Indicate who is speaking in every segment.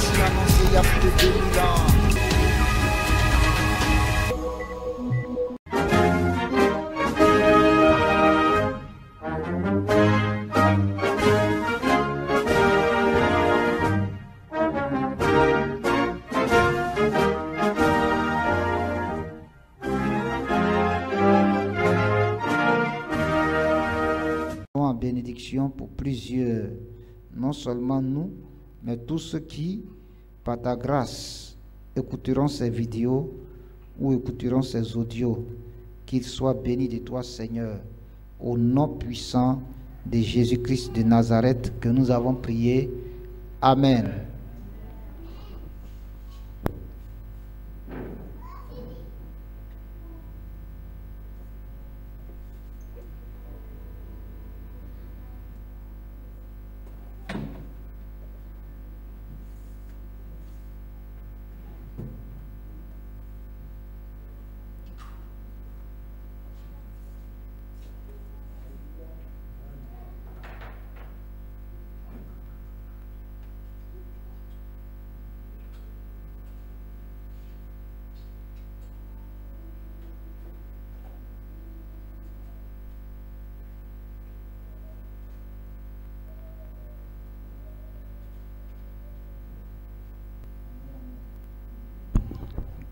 Speaker 1: prophétie annoncée il y a plus de 2000 ans.
Speaker 2: En bénédiction pour plusieurs, non seulement nous, mais tous ceux qui, par ta grâce, écouteront ces vidéos ou écouteront ces audios, qu'ils soient bénis de toi, Seigneur, au nom puissant de Jésus-Christ de Nazareth que nous avons prié. Amen.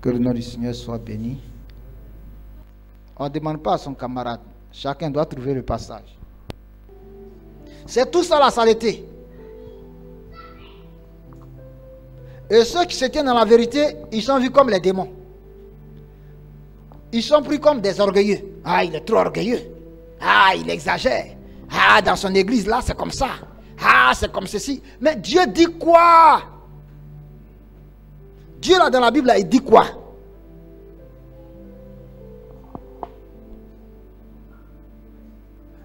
Speaker 2: Que le nom du Seigneur soit béni. On ne demande pas à son camarade. Chacun doit trouver le passage.
Speaker 1: C'est tout ça la saleté. Et ceux qui se tiennent dans la vérité, ils sont vus comme les démons. Ils sont pris comme des orgueilleux. Ah, il est trop orgueilleux. Ah, il exagère. Ah, dans son église là, c'est comme ça. Ah, c'est comme ceci. Mais Dieu dit quoi? Dieu là dans la Bible là, il dit quoi?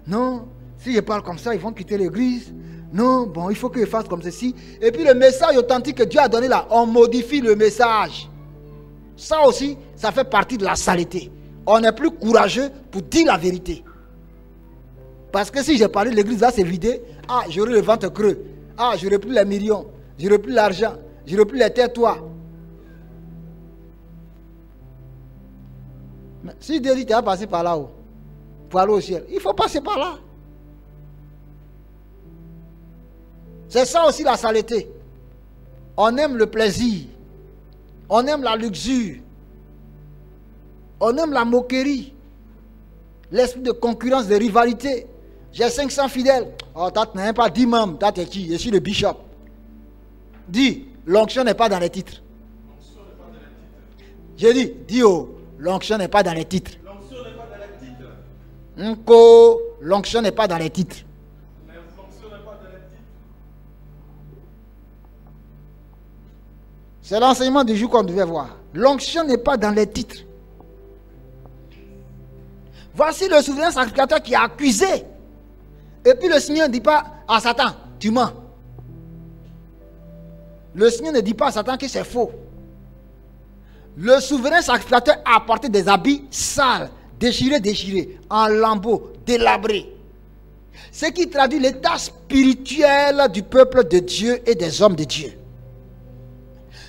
Speaker 1: Non, si je parle comme ça, ils vont quitter l'église. Non, bon, il faut qu'ils fassent comme ceci. Et puis le message authentique que Dieu a donné là, on modifie le message. Ça aussi, ça fait partie de la saleté. On est plus courageux pour dire la vérité. Parce que si j'ai parlé de l'église là, c'est vidé. Ah, j'aurai le ventre creux. Ah, j'aurai plus les millions. J'aurai plus l'argent. J'aurai plus les tais-toi. Mais si Dieu dit tu vas passer par là-haut pour aller au ciel, il faut passer par là. C'est ça aussi la saleté. On aime le plaisir. On aime la luxure. On aime la moquerie. L'esprit de concurrence, de rivalité. J'ai 500 fidèles. Oh, tu n'as même pas 10 membres. Tu es qui? Je suis le bishop. Dis, l'onction n'est pas dans les titres. J'ai dit, dis oh, l'onction n'est pas dans les titres.
Speaker 3: L'onction n'est pas dans les titres.
Speaker 1: L'onction n'est pas dans les titres.
Speaker 3: L'onction n'est pas dans les titres.
Speaker 1: C'est l'enseignement du jour qu'on devait voir. L'onction n'est pas dans les titres. Voici le souverain sacrificateur qui est accusé. Et puis le Seigneur ne dit pas à Satan, tu mens. Le Seigneur ne dit pas à Satan que c'est faux. Le souverain sacrificateur a apporté des habits sales, déchirés, en lambeaux, délabrés. Ce qui traduit l'état spirituel du peuple de Dieu et des hommes de Dieu.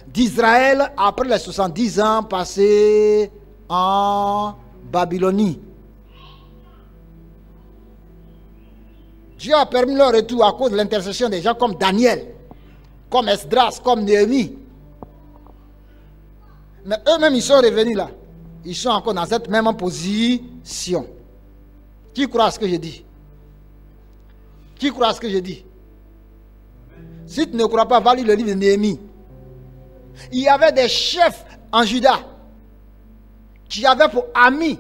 Speaker 1: D'Israël après les 70 ans passés en Babylonie. Dieu a permis leur retour à cause de l'intercession des gens comme Daniel, comme Esdras, comme Néhémie. Mais eux-mêmes, ils sont revenus là. Ils sont encore dans cette même position. Qui croit à ce que je dis? Qui croit à ce que je dis? Si tu ne crois pas, va lire le livre de Néhémie. Il y avait des chefs en Juda qui avaient pour ami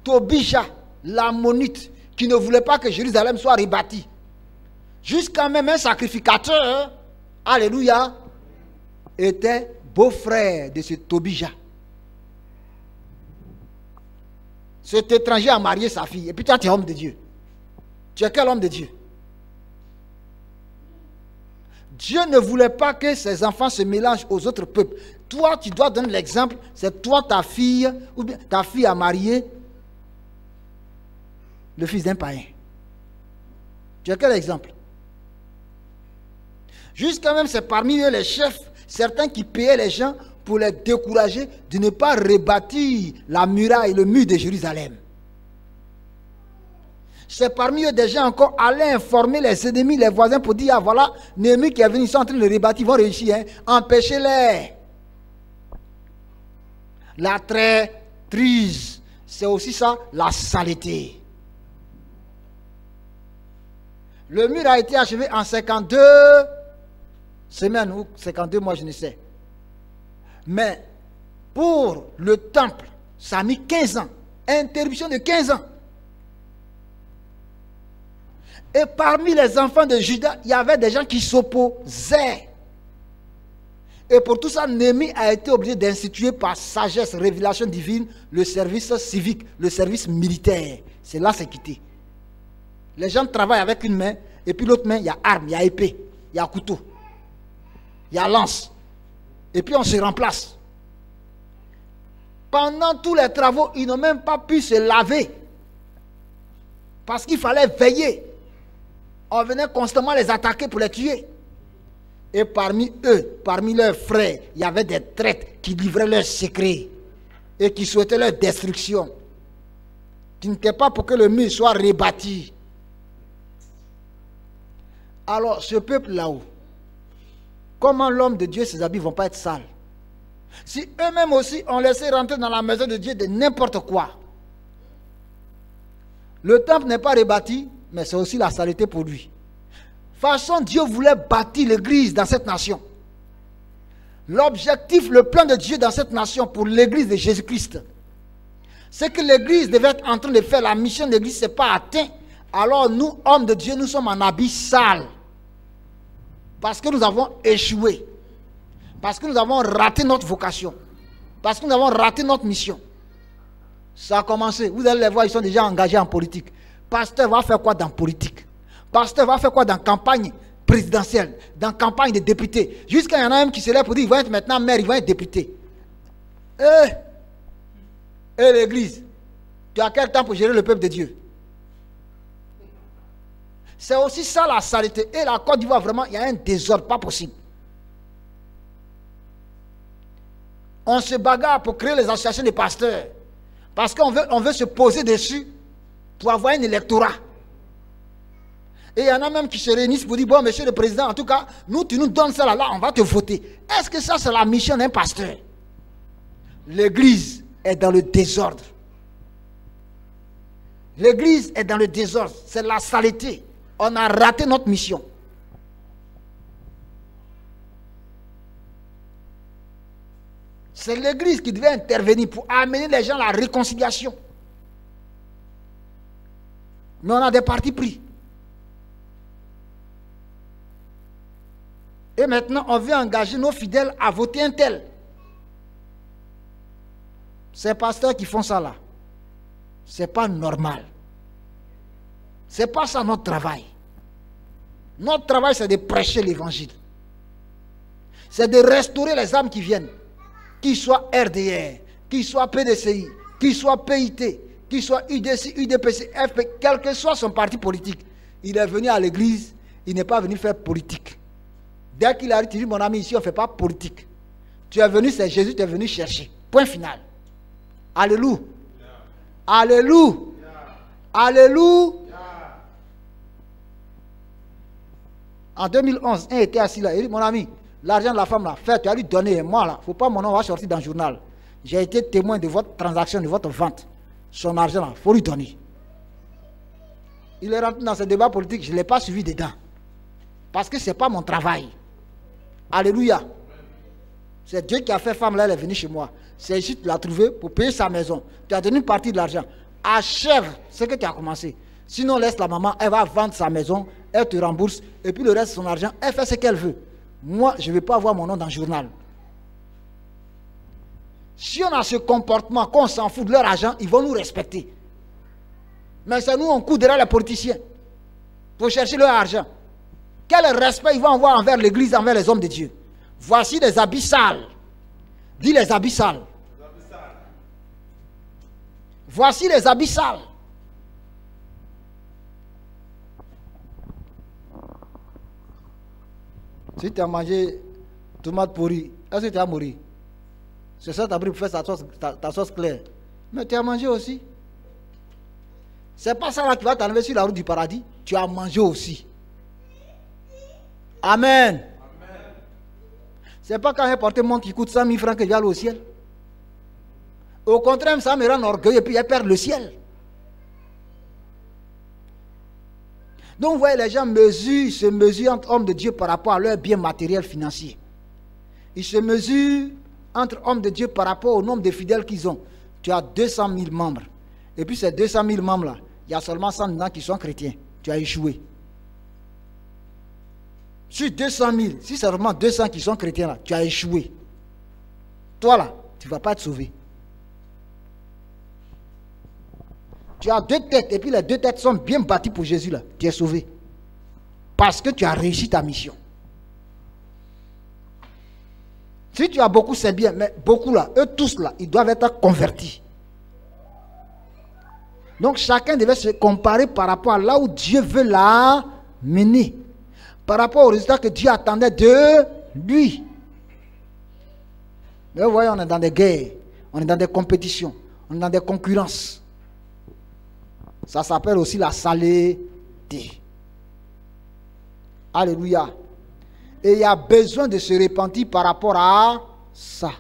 Speaker 1: Tobija, l'ammonite, qui ne voulait pas que Jérusalem soit rebâtie. Jusqu'à même un sacrificateur, alléluia, était beau-frère de ce Tobija. Cet étranger a marié sa fille. Et puis toi, tu es homme de Dieu. Tu es quel homme de Dieu? Dieu ne voulait pas que ses enfants se mélangent aux autres peuples. Toi, tu dois donner l'exemple. C'est toi, ta fille, ou bien ta fille a marié le fils d'un païen. Tu as quel exemple? Jusqu'à même, c'est parmi eux les chefs Certains qui payaient les gens pour les décourager de ne pas rebâtir la muraille, le mur de Jérusalem. C'est parmi eux des gens encore allaient informer les ennemis, les voisins pour dire, ah voilà, Néhémie qui est venu, ils sont en train de le rebâtir, ils vont réussir, hein, empêchez-les. La traîtrise, c'est aussi ça, la saleté. Le mur a été achevé en 52 semaines ou 52 mois, je ne sais. Mais pour le temple, ça a mis 15 ans. Interruption de 15 ans. Et parmi les enfants de Juda, il y avait des gens qui s'opposaient. Et pour tout ça, Néhémie a été obligé d'instituer par sagesse, révélation divine, le service civique, le service militaire. C'est là c'est quitté. Les gens travaillent avec une main, et puis l'autre main, il y a arme, il y a épée, il y a couteau, il y a lance. Et puis on se remplace. Pendant tous les travaux, ils n'ont même pas pu se laver. Parce qu'il fallait veiller. On venait constamment les attaquer pour les tuer. Et parmi eux, parmi leurs frères, il y avait des traîtres qui livraient leurs secrets et qui souhaitaient leur destruction. Qui n'étaient pas pour que le mur soit rebâti. Alors, ce peuple là-haut, comment l'homme de Dieu, ses habits ne vont pas être sales? Si eux-mêmes aussi ont laissé rentrer dans la maison de Dieu de n'importe quoi, le temple n'est pas rebâti, mais c'est aussi la saleté pour lui. De toute façon, Dieu voulait bâtir l'église dans cette nation. L'objectif, le plan de Dieu dans cette nation pour l'église de Jésus-Christ, c'est que l'église devait être en train de faire la mission de l'église, ce n'est pas atteint. Alors nous, hommes de Dieu, nous sommes en habits sales. Parce que nous avons échoué. Parce que nous avons raté notre vocation. Parce que nous avons raté notre mission. Ça a commencé. Vous allez les voir, ils sont déjà engagés en politique. Pasteur va faire quoi dans politique? Pasteur va faire quoi dans campagne présidentielle, dans campagne de députés? Jusqu'à il y en a même qui se lèvent pour dire, ils vont être maintenant maire, ils vont être députés. Et l'église, tu as quel temps pour gérer le peuple de Dieu? C'est aussi ça la saleté. Et la Côte d'Ivoire, vraiment, il y a un désordre, pas possible. On se bagarre pour créer les associations de pasteurs. Parce qu'on veut se poser dessus pour avoir un électorat. Et il y en a même qui se réunissent pour dire, bon, monsieur le président, en tout cas, nous, tu nous donnes ça là, on va te voter. Est-ce que ça, c'est la mission d'un pasteur? L'église est dans le désordre. L'église est dans le désordre. C'est la saleté. On a raté notre mission. C'est l'église qui devait intervenir pour amener les gens à la réconciliation. Mais on a des partis pris. Et maintenant, on veut engager nos fidèles à voter un tel. Ces pasteurs qui font ça là, ce n'est pas normal. Ce n'est pas ça notre travail. Notre travail, c'est de prêcher l'évangile. C'est de restaurer les âmes qui viennent. Qu'ils soient RDR, qu'ils soient PDCI, qu'ils soient PIT, qu'ils soient UDC, UDPC, FP, quel que soit son parti politique. Il est venu à l'église, il n'est pas venu faire politique. Dès qu'il arrive, tu dis, mon ami, ici, on ne fait pas politique. Tu es venu, c'est Jésus, tu es venu chercher. Point final. Alléluia. Alléluia. Alléluia. En 2011, un était assis là. Il dit, mon ami, l'argent de la femme là, tu as lui donner. Moi là, il ne faut pas mon nom va sortir dans le journal. J'ai été témoin de votre transaction, de votre vente. Son argent là, il faut lui donner. Il est rentré dans ce débat politique, je ne l'ai pas suivi dedans. Parce que ce n'est pas mon travail. Alléluia. C'est Dieu qui a fait femme là, elle est venue chez moi. C'est ici que tu l'as trouvé pour payer sa maison. Tu as donné une partie de l'argent. Achève ce que tu as commencé. Sinon, laisse la maman, elle va vendre sa maison, elle te rembourse, et puis le reste de son argent, elle fait ce qu'elle veut. Moi, je ne vais pas avoir mon nom dans le journal. Si on a ce comportement, qu'on s'en fout de leur argent, ils vont nous respecter. Mais c'est nous, on court derrière les politiciens pour chercher leur argent. Quel respect ils vont avoir envers l'église, envers les hommes de Dieu? Voici les habits sales. Dis les habits sales. Voici les habits sales. Si tu as mangé Tomate pourrie. Est-ce que tu as mourir? C'est ça, tu as pris pour faire ta sauce claire. Mais tu as mangé aussi. C'est pas ça là qui va t'enlever sur la route du paradis. Tu as mangé aussi. Amen. C'est pas quand j'ai porté mon qui coûte 100 000 francs que j'allais au ciel. Au contraire, ça me rend orgueilleux et puis je perds le ciel. Donc vous voyez, les gens se mesurent entre hommes de Dieu par rapport à leur bien matériel financier. Ils se mesurent entre hommes de Dieu par rapport au nombre de fidèles qu'ils ont. Tu as 200 000 membres. Et puis ces 200 000 membres-là, il y a seulement 100 dedans qui sont chrétiens. Tu as échoué. Sur 200 000, si c'est vraiment 200 qui sont chrétiens là, tu as échoué. Toi là, tu ne vas pas être sauvé. Tu as 2 têtes et puis les 2 têtes sont bien bâties pour Jésus là. Tu es sauvé. Parce que tu as réussi ta mission. Si tu as beaucoup, c'est bien, mais beaucoup là, eux tous là, ils doivent être convertis. Donc chacun devait se comparer par rapport à là où Dieu veut la mener. Par rapport au résultat que Dieu attendait de lui. Mais vous voyez, on est dans des guerres, on est dans des compétitions, on est dans des concurrences. Ça s'appelle aussi la saleté. Alléluia. Et il y a besoin de se repentir par rapport à ça.